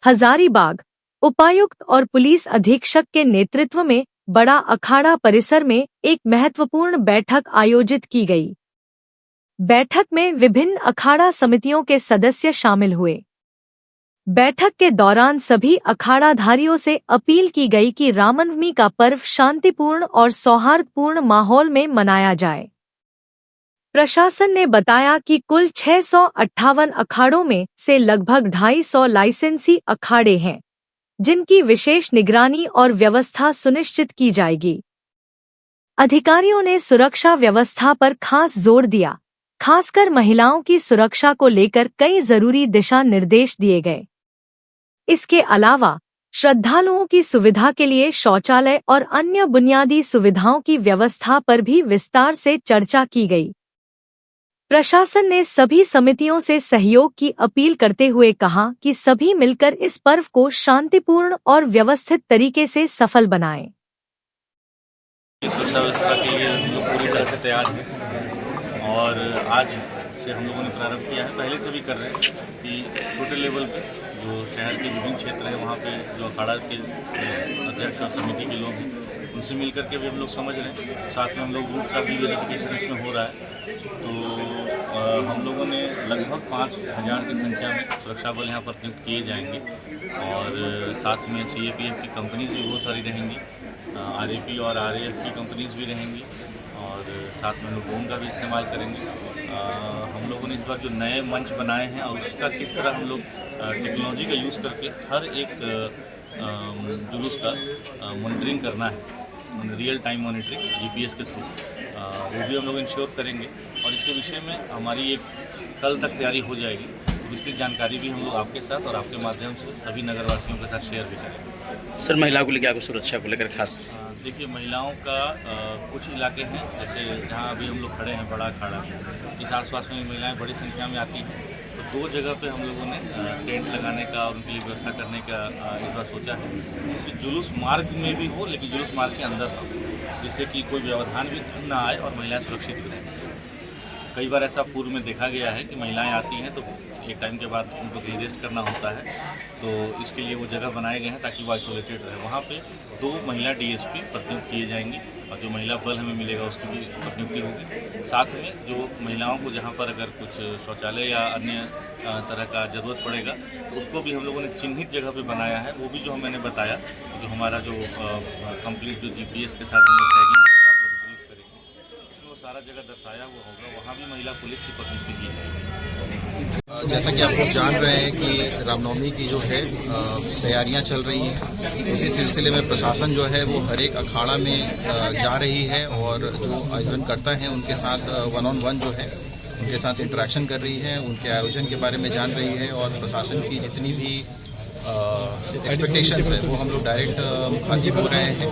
हजारीबाग उपायुक्त और पुलिस अधीक्षक के नेतृत्व में बड़ा अखाड़ा परिसर में एक महत्वपूर्ण बैठक आयोजित की गई। बैठक में विभिन्न अखाड़ा समितियों के सदस्य शामिल हुए। बैठक के दौरान सभी अखाड़ाधारियों से अपील की गई कि रामनवमी का पर्व शांतिपूर्ण और सौहार्दपूर्ण माहौल में मनाया जाए। प्रशासन ने बताया कि कुल 658 अखाड़ों में से लगभग 250 लाइसेंसी अखाड़े हैं, जिनकी विशेष निगरानी और व्यवस्था सुनिश्चित की जाएगी। अधिकारियों ने सुरक्षा व्यवस्था पर खास जोर दिया, खासकर महिलाओं की सुरक्षा को लेकर कई जरूरी दिशा निर्देश दिए गए। इसके अलावा श्रद्धालुओं की सुविधा के लिए शौचालय और अन्य बुनियादी सुविधाओं की व्यवस्था पर भी विस्तार से चर्चा की गई। प्रशासन ने सभी समितियों से सहयोग की अपील करते हुए कहा कि सभी मिलकर इस पर्व को शांतिपूर्ण और व्यवस्थित तरीके से सफल बनाएं। सुरक्षा व्यवस्था के लिए हम लोग पूरी तरह से तैयार हैं और आज से हम लोगों ने प्रारंभ किया है। पहले से भी कर रहे हैं कि छोटे लेवल पे जो शहर के विभिन्न क्षेत्र हैं वहाँ पे जो अखाड़ा के अध्यक्ष और समिति के लोग हैं उनसे मिल करके भी हम लोग समझ रहे हैं। साथ में हम लोग रूट का भी वेरिफिकेशन इसमें हो रहा है। तो हम लोगों ने लगभग 5000 की संख्या में सुरक्षा बल यहाँ पर नियुक्त किए जाएंगे और साथ में CAPF की कंपनीज भी बहुत सारी रहेंगी, RAP और RAF की कंपनीज भी रहेंगी और साथ में लोग ड्रोन का भी इस्तेमाल करेंगे। हम लोगों ने इस बार जो नए मंच बनाए हैं और उसका किस तरह हम लोग टेक्नोलॉजी का यूज़ करके हर एक जुलूस का मॉनिटरिंग करना है, रियल टाइम मॉनिटरिंग GPS के थ्रू, वो भी हम लोग इंश्योर करेंगे और इसके विषय में हमारी एक कल तक तैयारी हो जाएगी। विस्तृत जानकारी भी हम लोग आपके साथ और आपके माध्यम से सभी नगरवासियों के साथ शेयर भी करेंगे। सर, महिलाओं को लेकर सुरक्षा को लेकर खास देखिए, महिलाओं का कुछ इलाके हैं जैसे जहाँ अभी हम लोग खड़े हैं बड़ा अखाड़ा, इस आसपास में महिलाएं बड़ी संख्या में आती हैं। तो 2 जगह पे हम लोगों ने टेंट लगाने का और उनके लिए व्यवस्था करने का इस बार सोचा है कि जुलूस मार्ग में भी हो लेकिन जुलूस मार्ग के अंदर हो, जिससे कि कोई व्यवधान भी ना आए और महिलाएं सुरक्षित भी रहें। कई बार ऐसा पूर्व में देखा गया है कि महिलाएं आती हैं तो एक टाइम के बाद उनको रेस्ट करना होता है, तो इसके लिए वो जगह बनाए गए हैं ताकि वो आइसोलेटेड रहे। वहाँ पे 2 महिला DSP प्रतिनियुक्त किए जाएंगी और जो महिला बल हमें मिलेगा उसकी भी प्रतिनियुक्ति होगी। साथ में जो महिलाओं को जहाँ पर अगर कुछ शौचालय या अन्य तरह का ज़रूरत पड़ेगा तो उसको भी हम लोगों ने चिन्हित जगह पे बनाया है। वो भी जो मैंने बताया, जो हमारा जो कंप्लीट जो GPS के साथ हम लोग टैगिंग करके आप लोग ब्रीफ करेंगे, उसमें वो सारा जगह दर्शाया हुआ होगा। वहाँ भी महिला पुलिस की प्रतिनियुक्ति की जाएगी। जैसा कि आप लोग जान रहे हैं कि रामनवमी की जो है तैयारियां चल रही हैं। इसी सिलसिले में प्रशासन जो है वो हर एक अखाड़ा में जा रही है और जो आयोजन करता है उनके साथ 1-on-1 जो है उनके साथ इंटरेक्शन कर रही है, उनके आयोजन के बारे में जान रही है और प्रशासन की जितनी भी एक्सपेक्टेशंस है वो हम लोग डायरेक्ट मुखातिब हो रहे हैं।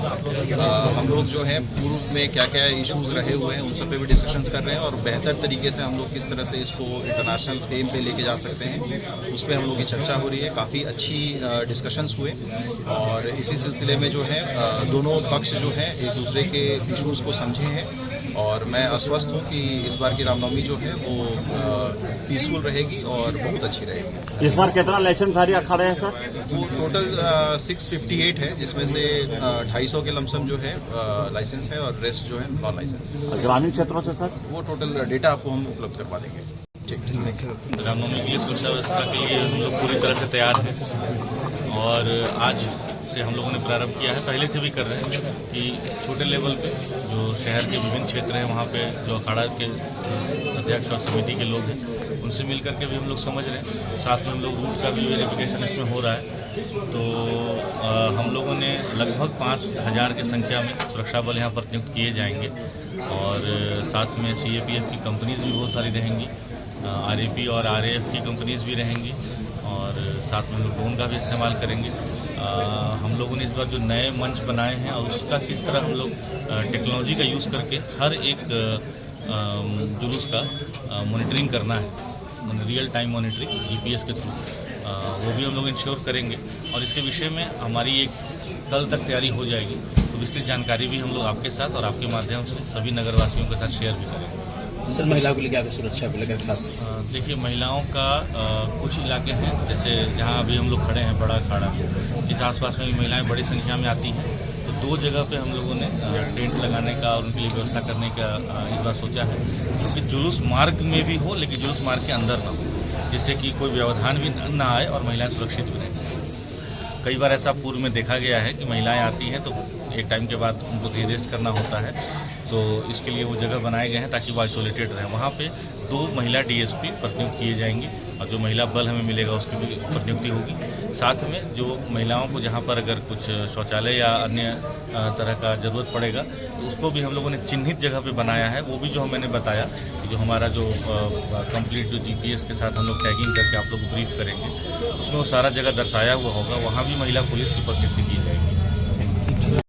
हम लोग जो है पूर्व में क्या क्या इश्यूज रहे हुए हैं उन सब पे भी डिस्कशंस कर रहे हैं और बेहतर तरीके से हम लोग किस तरह से इसको इंटरनेशनल फेम पे लेके जा सकते हैं उस पर हम लोग की चर्चा हो रही है। काफ़ी अच्छी डिस्कशंस हुए और इसी सिलसिले में जो है दोनों पक्ष जो है एक दूसरे के इश्यूज को समझे हैं और मैं आश्वस्त हूँ कि इस बार की रामनवमी जो है वो पीसफुल रहेगी और बहुत अच्छी रहेगी। इस बार कितना लाइसेंसधारी अखाड़े हैं सर? वो टोटल 658 है, जिसमें से 250 के लमसम जो है लाइसेंस है और रेस्ट जो है नॉन लाइसेंस है। ग्रामीण क्षेत्रों से सर वो टोटल डेटा आपको हम उपलब्ध करवा देंगे। ठीक है। रामनवमी की सुरक्षा व्यवस्था के लिए हम लोग पूरी तरह से तैयार हैं और आज से हम लोगों ने प्रारंभ किया है। पहले से भी कर रहे हैं कि छोटे लेवल पे जो शहर के विभिन्न क्षेत्र हैं वहाँ पे जो अखाड़ा के अध्यक्ष और समिति के लोग हैं उनसे मिल करके भी हम लोग समझ रहे हैं। साथ में हम लोग रूट का भी वेरिफिकेशन इसमें हो रहा है। तो हम लोगों ने लगभग 5000 की संख्या में सुरक्षा बल यहाँ पर नियुक्त किए जाएंगे और साथ में CAPF की कंपनीज भी बहुत सारी रहेंगी, RAP और RAF की कंपनीज भी रहेंगी और साथ में लोग ड्रोन का भी इस्तेमाल करेंगे। हम लोगों ने इस बार जो नए मंच बनाए हैं और उसका किस तरह हम लोग टेक्नोलॉजी का यूज़ करके हर एक जुलूस का मॉनिटरिंग करना है, रियल टाइम मॉनिटरिंग GPS के थ्रू, वो भी हम लोग इंश्योर करेंगे और इसके विषय में हमारी एक कल तक तैयारी हो जाएगी। तो विस्तृत जानकारी भी हम लोग आपके साथ और आपके माध्यम से सभी नगरवासियों के साथ शेयर भी करेंगे। सर महिलाओं को लेकर सुरक्षा को लेकर खास देखिए, महिलाओं का कुछ इलाके हैं जैसे जहां अभी हम लोग खड़े हैं बड़ा अखाड़ा, इस आसपास में भी महिलाएं बड़ी संख्या में आती हैं। तो 2 जगह पे हम लोगों ने टेंट लगाने का और उनके लिए व्यवस्था करने का इस बार सोचा है, क्योंकि जुलूस मार्ग में भी हो लेकिन जुलूस मार्ग के अंदर ना हो, जिससे कि कोई व्यवधान भी न आए और महिलाएं सुरक्षित भी रहें। कई बार ऐसा पूर्व में देखा गया है कि महिलाएं आती हैं तो एक टाइम के बाद उनको रेस्ट करना होता है, तो इसके लिए वो जगह बनाए गए हैं ताकि वो आइसोलेटेड रहें। वहाँ पे 2 महिला डीएसपी प्रतिनियुक्त किए जाएंगे और जो महिला बल हमें मिलेगा उसकी भी प्रतिनियुक्ति होगी। साथ में जो महिलाओं को जहाँ पर अगर कुछ शौचालय या अन्य तरह का ज़रूरत पड़ेगा तो उसको भी हम लोगों ने चिन्हित जगह पे बनाया है। वो भी जो मैंने बताया कि जो हमारा जो कंप्लीट जो जीपीएस के साथ हम लोग टैगिंग करके आप लोग को ब्रीफ करेंगे, उसमें वो सारा जगह दर्शाया हुआ होगा, वहाँ भी महिला पुलिस की प्रतिनियुक्ति की जाएगी।